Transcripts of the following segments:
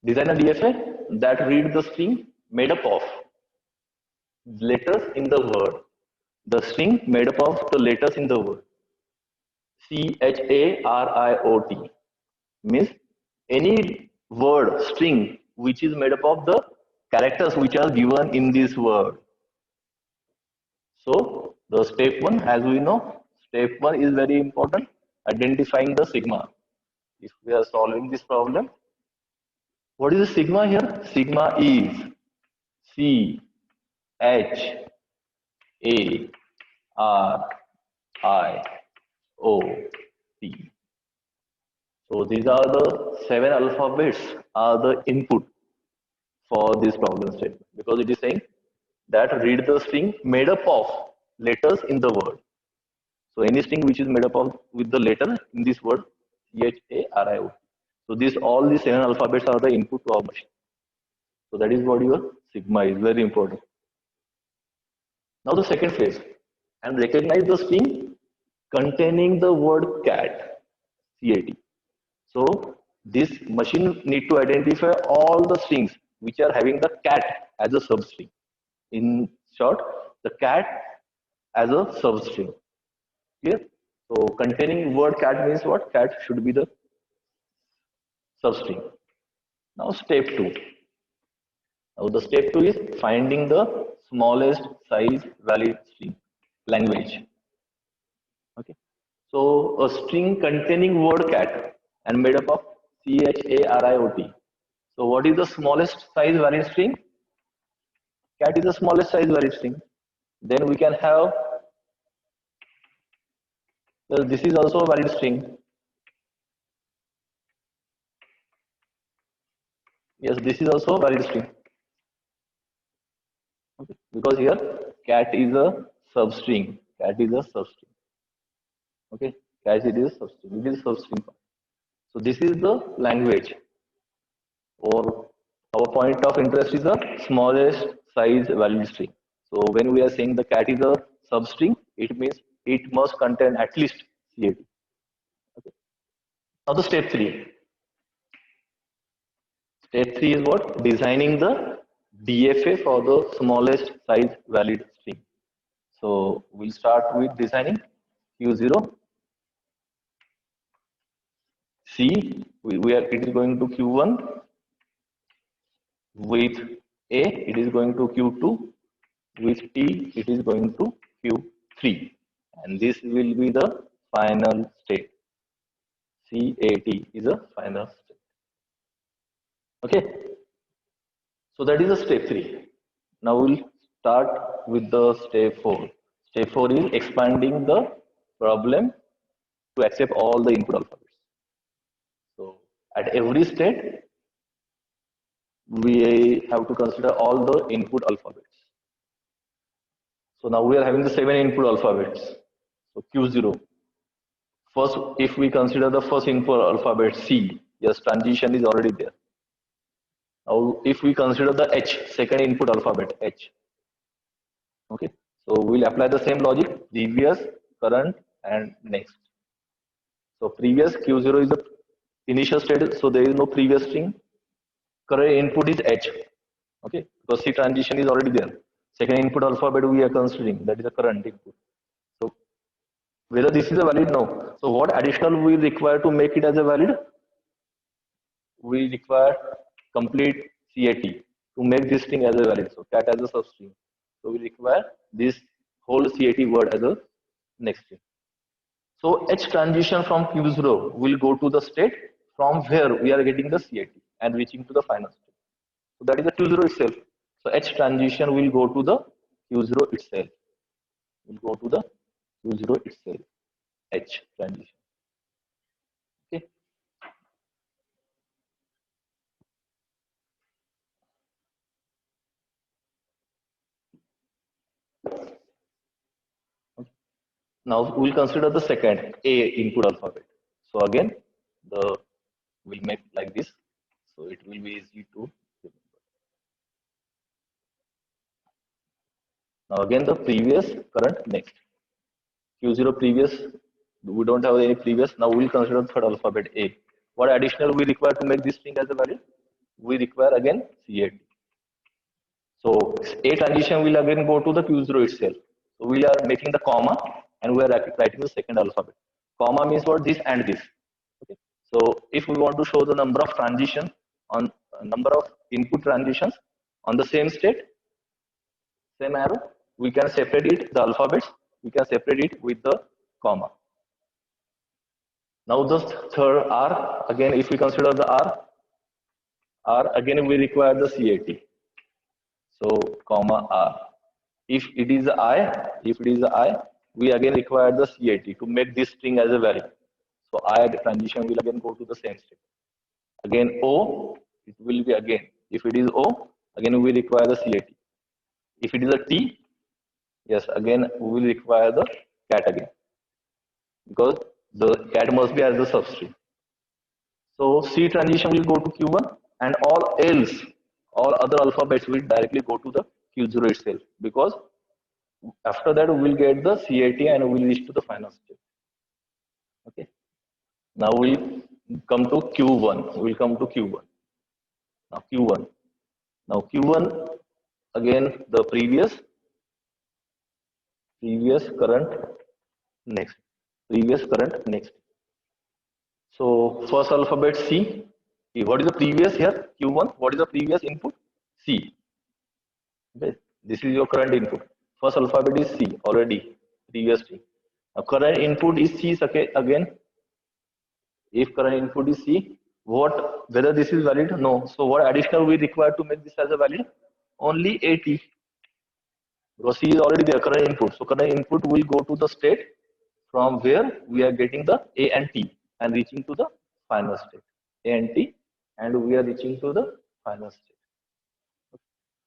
Design a DFA that read the string made up of letters in the word. The string made up of the letters in the word. CHARIOT means any word string which is made up of the characters which are given in this word. So the step one, as we know, step one is very important, identifying the sigma. If we are solving this problem, what is the sigma here? Sigma is CHARIOT. So these are the 7 alphabets are the input for this problem statement, because it is saying that read the string made up of letters in the word. So any string which is made up of with the letter in this word CHARIOT. So these all these 7 alphabets are the input to our machine. So that is what your sigma is, very important. Now the second phase, and recognize the string containing the word cat, CAT. So this machine need to identify all the strings which are having the cat as a substring. In short, the cat as a substring. Clear? So containing word cat means what? Cat should be the substring. Now step two. Now the step two is finding the smallest size valid string language. Okay. So a string containing word cat and made up of CHARIOT. So what is the smallest size valid string? Cat is the smallest size valid string. Then we can have, well, this is also a valid string. Yes, this is also a valid string. Okay. Because here cat is a substring. Cat is a substring. Okay. Cat it is substring. It is substring. So this is the language, or our point of interest is the smallest size valid string. So when we are saying the cat is a substring, it means it must contain at least CAT. Okay. Now the step three. Step three is what? Designing the DFA for the smallest size valid string. So we'll start with designing Q0. C, we are, it is going to Q1. With A, it is going to Q2. With T, it is going to Q3. And this will be the final state. CAT is a final state. Okay. So that is the step 3. Now we'll start with the step 4. Step 4 is expanding the problem to accept all the input alphabets. So at every state, we have to consider all the input alphabets. So now we are having the 7 input alphabets. So Q0. First, if we consider the first input alphabet C, yes, transition is already there. Now, if we consider the H, second input alphabet H, okay, so we'll apply the same logic: previous, current, and next. So previous Q0 is the initial state, so there is no previous string. Current input is H, okay, because C transition is already there. Second input alphabet we are considering, that is the current input. So whether this is a valid, no. So what additional we require to make it as a valid? We require complete CAT to make this thing as a valid. So cat as a substring. So we require this whole CAT word as a next string. So H transition from Q0 will go to the state from where we are getting the CAT and reaching to the final state. So that is the Q0 itself. So H transition will go to the Q0 itself. Will go to the Q0 itself. H transition. Okay. Now we'll consider the second A input alphabet. So again, the we'll make like this. So it will be easy to remember. Now again the previous, current, next. Q0 previous, we don't have any previous. Now we'll consider the third alphabet A. What additional we require to make this string as a valid? we require again CAT. So A transition will again go to the Q0 itself. So we are making the comma and we are writing the second alphabet. Comma means what? This and this. Okay. So if we want to show the number of transitions on number of input transitions on the same state, same arrow, we can separate it, the alphabets, we can separate it with the comma. Now the third R, again if we consider the R again we require the CAT. So comma R. If it is I, we again require the CAT to make this string as a value. So I transition will again go to the same state. Again O, it will be again. If it is O, again we require the CAT. If it is a T, yes, again we will require the cat again. Because the cat must be as the substring. So C transition will go to Q1 and all other alphabets will directly go to the Q0 itself, because after that we will get the CAT and we will reach to the final state. Okay. Now we'll come to Q1. We'll come to Q1. Now Q1. Now Q1 again the previous, current, next, previous, current, next. So first alphabet C. What is the previous here? Q1. What is the previous input? C. Okay. This is your current input. First alphabet is C already, previous T. Now current input is C again. If current input is C, whether this is valid? No. So what additional we require to make this as a valid? Only AT. Because C is already there, current input. So current input will go to the state from where we are getting the A and T and reaching to the final state. A and T, and we are reaching to the final state.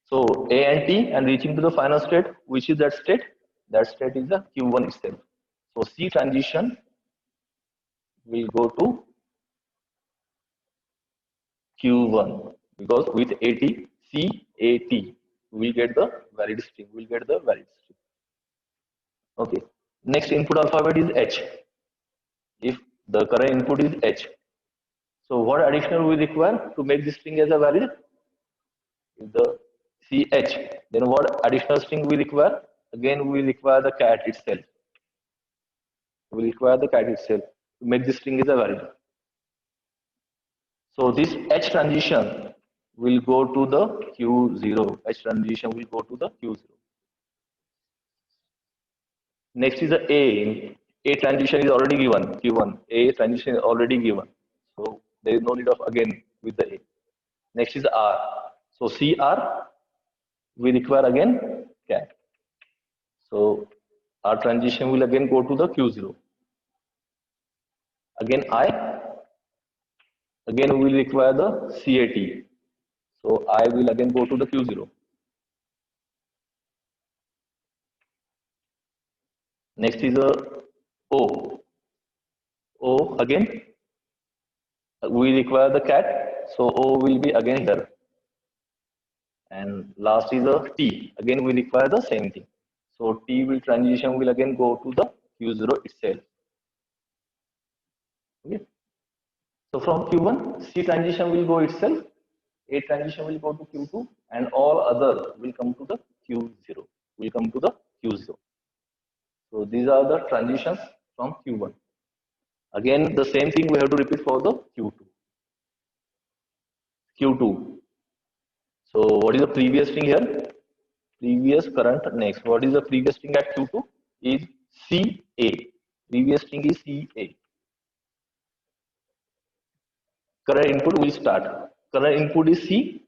So A and T and reaching to the final state, which is that state? That state is the Q1 itself. So C transition will go to Q1, because with AT, CAT, we will get the valid string. Okay. Next input alphabet is H. If the current input is H, so what additional we require to make this string as a valid? If the CH, then what additional string we require? Again, we require the cat itself. We require the cat itself to make this string as a valid. So this H transition will go to the Q0. H transition will go to the Q0. Next is the A. A transition is already given. Q1. A transition is already given. So there is no need of again with the A. Next is R. So CR, we require again cat. So R transition will again go to the Q0. Again I. Again we will require the CAT. So I will again go to the Q0. Next is a O. O again we require the cat. So O will be again here. And last is a T. Again we require the same thing. So T will transition will again go to the Q0 itself. Okay. So from Q1, C transition will go itself, A transition will go to Q2, and all other will come to the Q0. So these are the transitions from Q1. Again, the same thing we have to repeat for the Q2. So what is the previous thing here? Previous, current, next. What is the previous thing at Q2? Is CA. Previous thing is CA. Current input will start. Current input is C.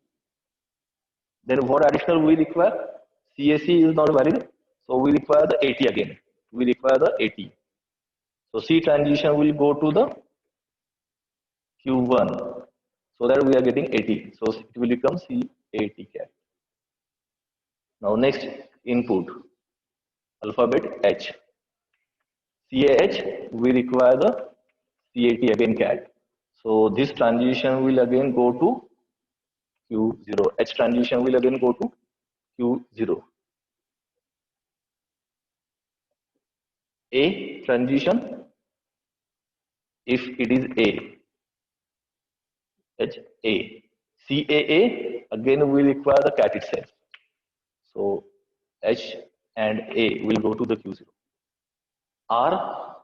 Then what additional we require? CAC is not valid. So we require the AT again. We require the AT. So C transition will go to the Q1. So that we are getting AT. So it will become CAT cat. Now next input, alphabet H. CAH, we require the CAT again cat. So this transition will again go to Q0. H transition will again go to Q0. A transition, if it is A, H A. CAA, again we require the cat itself. So H and A will go to the Q0. R,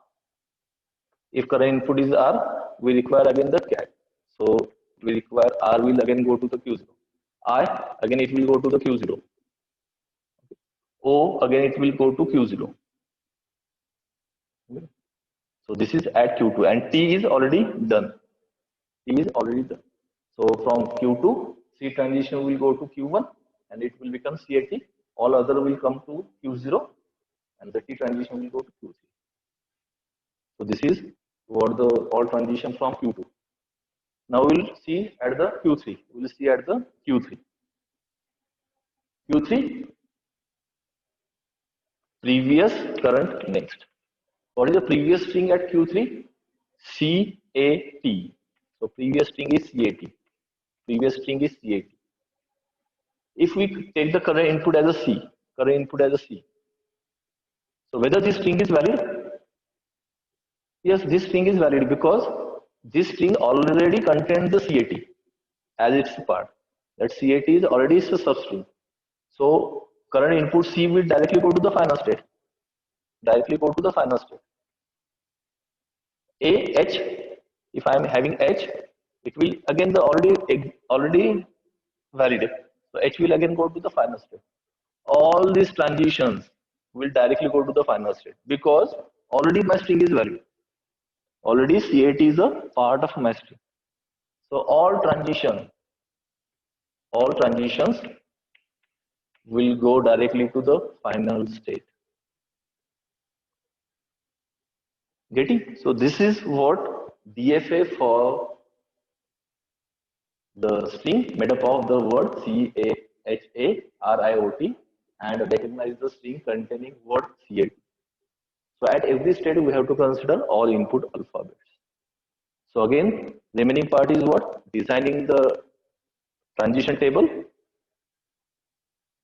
if current input is R, we require again the cat. So we require R will again go to the Q0. I, again it will go to the Q0. O, again it will go to Q0. So this is at Q2 and T is already done. T is already done. So from Q2, C transition will go to Q1 and it will become CAT. All other will come to Q0 and the T transition will go to Q3. So this is what the all transition from Q2. Now we'll see at the Q3. We'll see at the Q3. Q3, previous, current, next. What is the previous string at Q3? CAT. So previous string is CAT. Previous string is CAT. If we take the current input as a C, current input as a C. So whether this string is valid? Yes, this string is valid because this string already contains the CAT as its part. That CAT is already a substring. So current input C will directly go to the final state. Directly go to the final state. H, if I am having H, it will again the already valid. So H will again go to the final state. All these transitions will directly go to the final state because already my string is valid. Already CAT is a part of my string. So all transitions will go directly to the final state. Getting? So this is what DFA for the string made up of the word CAHARIOT and recognize the string containing word CAT. So at every state we have to consider all input alphabets. So again, remaining part is what? Designing the transition table,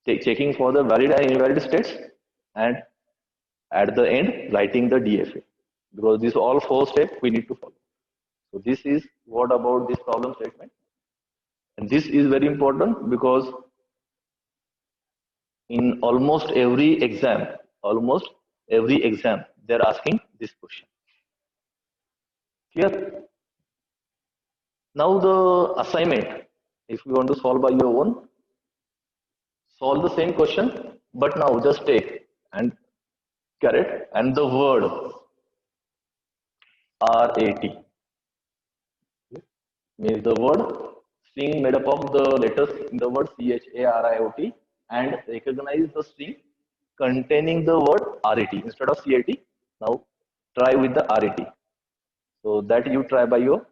checking for the valid and invalid states, and at the end writing the DFA. Because these all 4 steps we need to follow. So this is what about this problem statement. And this is very important because in almost every exam, they're asking this question. Clear? Now the assignment, if you want to solve by your own, solve the same question, but now just take and caret and the word RAT. Means the word string made up of the letters in the word CHARIOT and recognize the string containing the word RAT instead of CAT. Now try with the RAT. So that you try by your